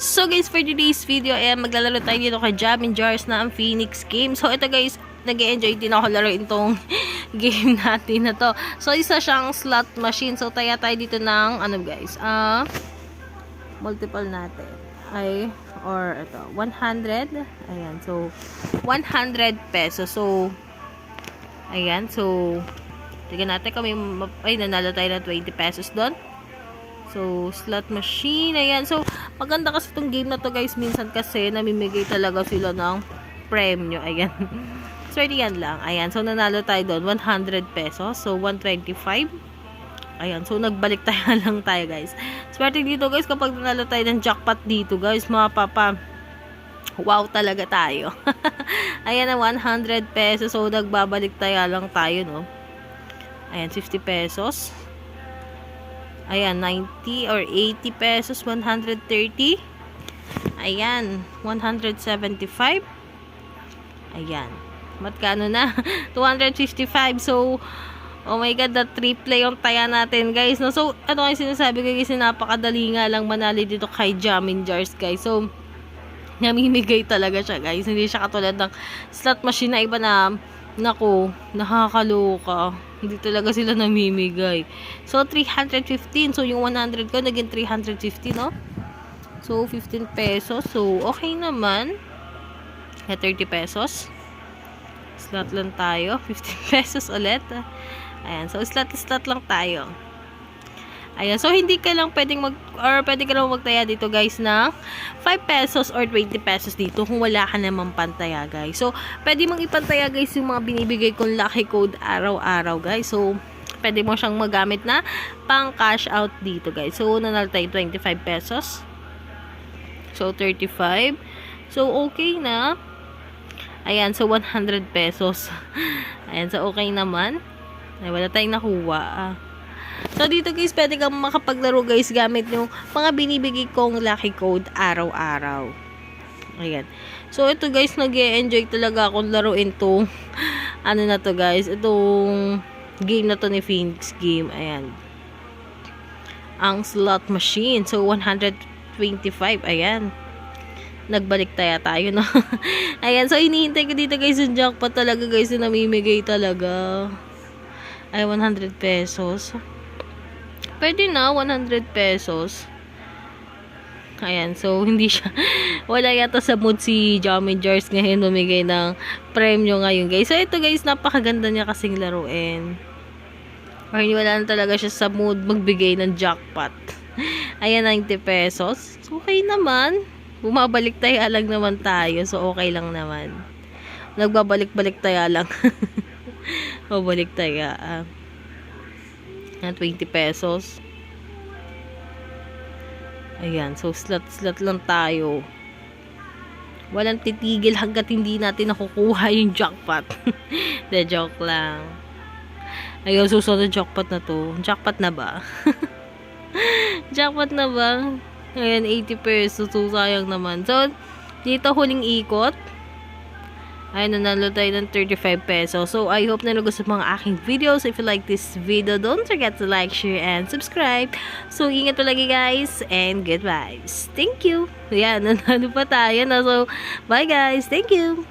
So guys, for today's video, maglalaro tayo dito kay Jamin Jars na ang Phoenix game. So ito guys, nag-enjoy din ako laruin itong game natin na to. So isa siyang slot machine. So tayo dito ng ano guys, multiple natin. Or ito, 100. Ayan, so 100 pesos. So ayan, so tignan natin kami, nanalo tayo ng 20 pesos doon. So, slot machine. Ayan. So, maganda kasi itong game na to guys. Minsan kasi, namimigay talaga sila ng premyo. Ayan. Swerte yan lang. Ayan. So, nanalo tayo doon. 100 pesos. So, 125. Ayan. So, nagbalik tayo lang tayo guys. Swerte dito guys. Kapag nanalo tayo ng jackpot dito guys. Mga papa. Wow talaga tayo. Ayan na 100 pesos. So, nagbabalik tayo lang tayo no. Ayan. 50 pesos. Ayan, 90 or 80 pesos, 130. Ayan, 175. Ayan. Magkano na? 255. So, oh my God, that triple yung taya natin, guys. No? So, ano yung sinasabi ko, guys, napakadali nga lang manali dito kay Jamin Jars, guys. So, namimigay talaga siya, guys. Hindi siya katulad ng slot machine na iba na, naku, nakakaloka. Hindi talaga sila namimigay. So, 315. So, yung 100 ko, naging 350, no? So, 15 pesos. So, okay naman. 30 pesos. Slot lang tayo. 15 pesos ulit. Ayan. So, slot lang tayo. Ayan. So, hindi ka lang pwede ka lang magtaya dito, guys, na 5 pesos or 20 pesos dito kung wala ka naman pantaya, guys. So, pwede mong ipantaya, guys, yung mga binibigay kong lucky code araw-araw, guys. So, pwede mo siyang magamit na pang cash out dito, guys. So, nanalo tayo 25 pesos. So, 35. So, okay na. Ayan. So, 100 pesos. Ayan. So, okay naman. Ay, wala tayong nakuha. So, dito guys, pwede kang makapaglaro guys gamit yung mga binibigay kong lucky code araw-araw. Ayan. So, ito guys, nag-e-enjoy talaga akong laruin tong ano na to guys, itong game na to ni Phoenix game. Ayan. Ang slot machine. So, 125. Ayan. Nagbalik tayo, no? Ayan. So, hinihintay ko dito guys yung jackpot talaga guys na namimigay talaga. Ay, 100 pesos. Pwede na, 100 pesos. Ayan, so, hindi siya, wala yata sa mood si Jamin Jars ngayon lumigay ng premyo ngayon, guys. So, ito, guys, napakaganda niya kasing laruin. Or, wala na talaga siya sa mood magbigay ng jackpot. Ayan, 90 pesos. So, okay naman. Bumabalik tayo lang naman tayo. So, okay lang naman. Nagbabalik-balik tayo lang. Babalik tayo, 20 pesos. Ayan. So, slot lang tayo. Walang titigil hanggat hindi natin nakukuha yung jackpot. De joke lang. Ayun, susunod jackpot na to. Jackpot na ba? Jackpot na ba? Ayan, 80 pesos. So, sayang naman. So, dito huling ikot. Ay, nanalo tayo ng 35 pesos. So, I hope na nagustuhan mga aking videos. If you like this video, don't forget to like, share, and subscribe. So, ingat palagi guys, and goodbye. Thank you. Ayan, nanalo pa tayo. So, bye guys. Thank you.